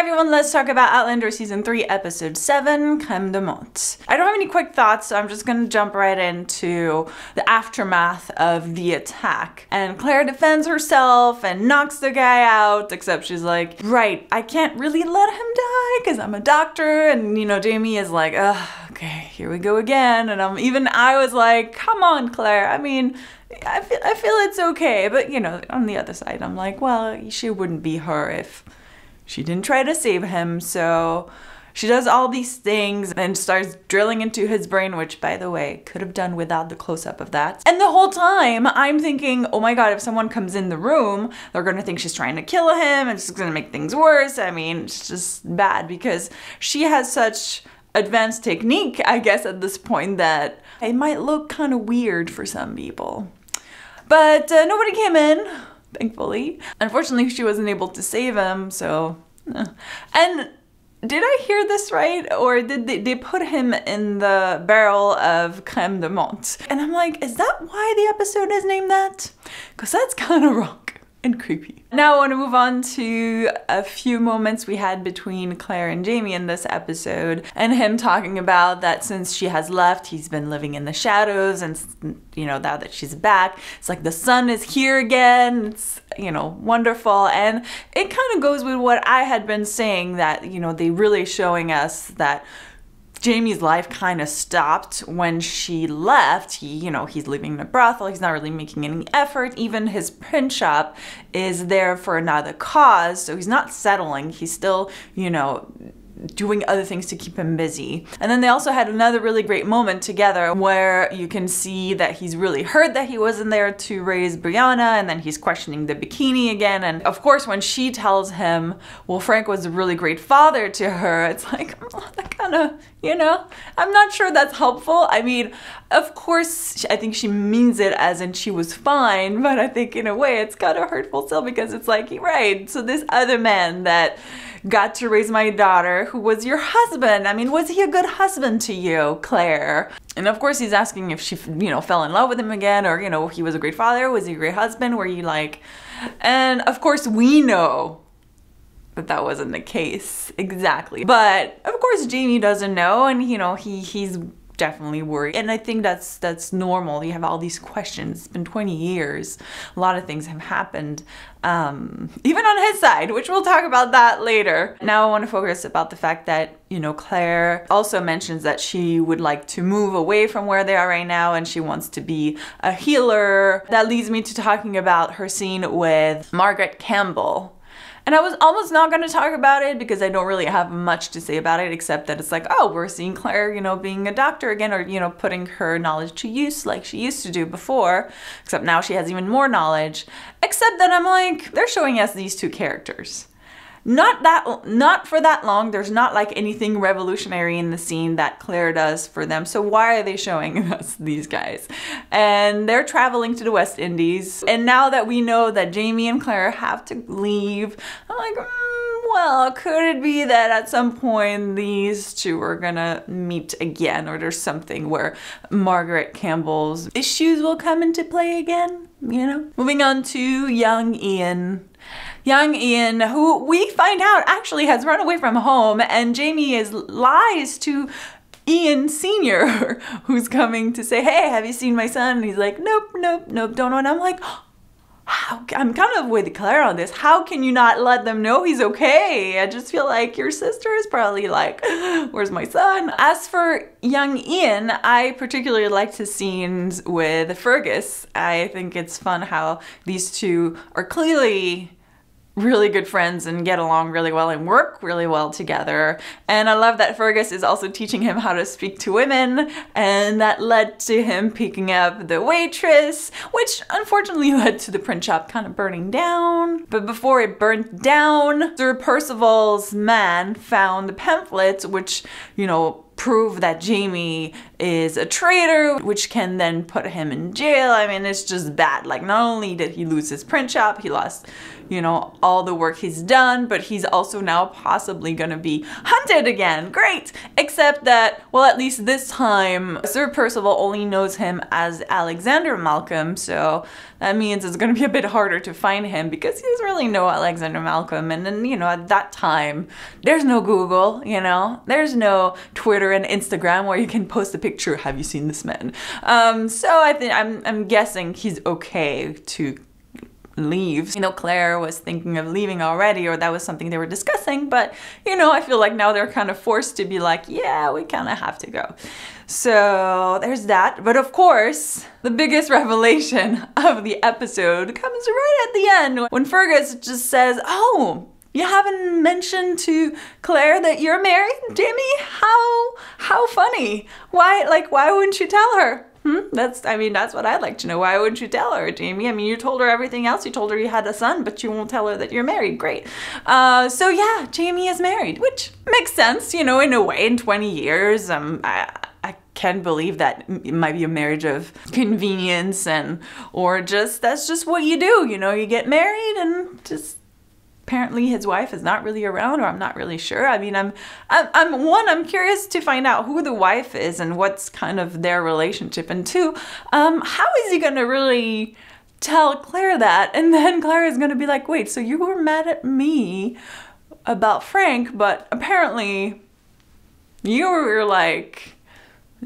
everyone, let's talk about Outlander Season 3, Episode 7, Crème de Menthe. I don't have any quick thoughts, so I'm just gonna jump right into the aftermath of the attack. And Claire defends herself and knocks the guy out, except she's like, right, I can't really let him die because I'm a doctor. And, you know, Jamie is like, ugh, okay, here we go again. And I was like, come on, Claire. I mean, I feel it's okay. But, you know, on the other side, I'm like, well, she wouldn't be her if she didn't try to save him. So she does all these things and starts drilling into his brain, which, by the way, could have done without the close-up of that. And the whole time I'm thinking, oh my god, if someone comes in the room, they're gonna think she's trying to kill him and it's gonna make things worse. I mean, it's just bad because she has such advanced technique, I guess, at this point that it might look kind of weird for some people. But nobody came in, thankfully. Unfortunately, she wasn't able to save him, so... And did I hear this right? Or did they put him in the barrel of Crème de Menthe? And I'm like, is that why the episode is named that? Because that's kind of wrong and creepy. Now I want to move on to a few moments we had between Claire and Jamie in this episode, and him talking about that since she has left, he's been living in the shadows, and, you know, now that she's back, it's like the sun is here again. It's, you know, wonderful. And it kind of goes with what I had been saying, that, you know, they really showing us that Jamie's life kind of stopped when she left. You know, he's leaving the brothel, he's not really making any effort. Even his print shop is there for another cause, so he's not settling. He's still, you know, doing other things to keep him busy. And then they also had another really great moment together where you can see that he's really hurt that he wasn't there to raise Brianna, and then he's questioning the bikini again. And of course, when she tells him, well, Frank was a really great father to her, it's like, oh, that kind of, you know, I'm not sure that's helpful. I mean, of course, I think she means it as in she was fine, but I think in a way it's kind of hurtful still, because it's like, right, so this other man that got to raise my daughter, who was your husband. I mean, was he a good husband to you, Claire? And of course he's asking if she, you know, fell in love with him again, or, you know, he was a great father, was he a great husband, were you like... And of course we know that that wasn't the case exactly. But of course Jamie doesn't know, and, you know, he's definitely worried. And I think that's normal. You have all these questions. It's been 20 years. A lot of things have happened, even on his side, which we'll talk about that later. Now I want to focus about the fact that, you know, Claire also mentions that she would like to move away from where they are right now, and she wants to be a healer. That leads me to talking about her scene with Margaret Campbell. And I was almost not going to talk about it because I don't really have much to say about it, except that it's like, oh, we're seeing Claire, you know, being a doctor again, or, you know, putting her knowledge to use like she used to do before, except now she has even more knowledge. Except that I'm like, they're showing us these two characters. Not for that long. There's not like anything revolutionary in the scene that Claire does for them. So why are they showing us these guys? And they're traveling to the West Indies. And now that we know that Jamie and Claire have to leave, I'm like, well, could it be that at some point these two are gonna meet again, or there's something where Margaret Campbell's issues will come into play again, you know? Moving on to young Ian. Young Ian, who we find out actually has run away from home, and Jamie lies to Ian Sr., who's coming to say, hey, have you seen my son? And he's like, nope, don't know. And I'm like, I'm kind of with Claire on this. How can you not let them know he's okay? I just feel like your sister is probably like, where's my son? As for young Ian, I particularly liked his scenes with Fergus. I think it's fun how these two are clearly really good friends and get along really well and work really well together. And I love that Fergus is also teaching him how to speak to women, and that led to him picking up the waitress, which unfortunately led to the print shop kind of burning down. But before it burnt down, Sir Percival's man found the pamphlets, which, you know, prove that Jamie is a traitor, which can then put him in jail. I mean, it's just bad. Like, not only did he lose his print shop, he lost, you know, all the work he's done, but he's also now possibly gonna be hunted again. Great! Except that, well, at least this time, Sir Percival only knows him as Alexander Malcolm, so that means it's gonna be a bit harder to find him because he doesn't really know Alexander Malcolm. And then, you know, at that time, there's no Google, you know, there's no Twitter and Instagram where you can post a picture, have you seen this man? So I think, I'm guessing he's okay to leave. You know, Claire was thinking of leaving already, or that was something they were discussing, but you know, I feel like now they're kind of forced to be like, yeah, we kind of have to go. So there's that. But of course, the biggest revelation of the episode comes right at the end when Fergus just says, oh, you haven't mentioned to Claire that you're married, Jamie? How funny. Why wouldn't you tell her? That's what I'd like to know. Why wouldn't you tell her, Jamie? I mean, you told her everything else. You told her you had a son, but you won't tell her that you're married. Great. So yeah, Jamie is married, which makes sense, you know, in a way. In 20 years, I can't believe that it might be a marriage of convenience or just, that's just what you do. You know, you get married and just, apparently his wife is not really around, or I'm not really sure. I mean, I'm curious to find out who the wife is and what's kind of their relationship. And two, how is he gonna really tell Claire that? And then Claire is gonna be like, wait, so you were mad at me about Frank, but apparently you were like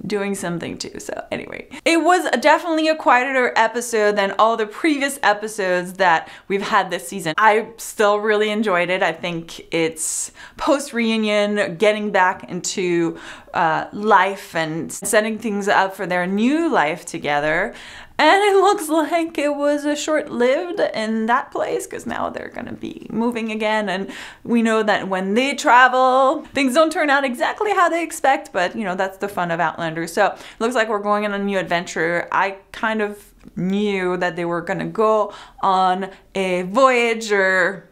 doing something too. So anyway, it was definitely a quieter episode than all the previous episodes that we've had this season. I still really enjoyed it. I think it's post-reunion, getting back into life and setting things up for their new life together. And it looks like it was a short-lived in that place, because now they're gonna be moving again. And we know that when they travel, things don't turn out exactly how they expect, but you know, that's the fun of Outlander. So it looks like we're going on a new adventure. I kind of knew that they were gonna go on a voyage or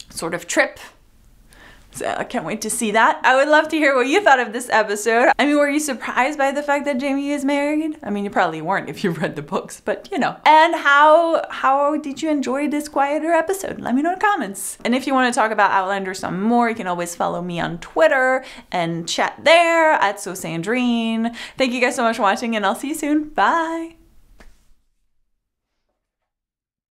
sort of trip. So I can't wait to see that. I would love to hear what you thought of this episode. I mean, were you surprised by the fact that Jamie is married? I mean, you probably weren't if you read the books, but you know. And how did you enjoy this quieter episode? Let me know in the comments. And if you want to talk about Outlander some more, you can always follow me on Twitter and chat there at Sandrine. Thank you guys so much for watching, and I'll see you soon. Bye.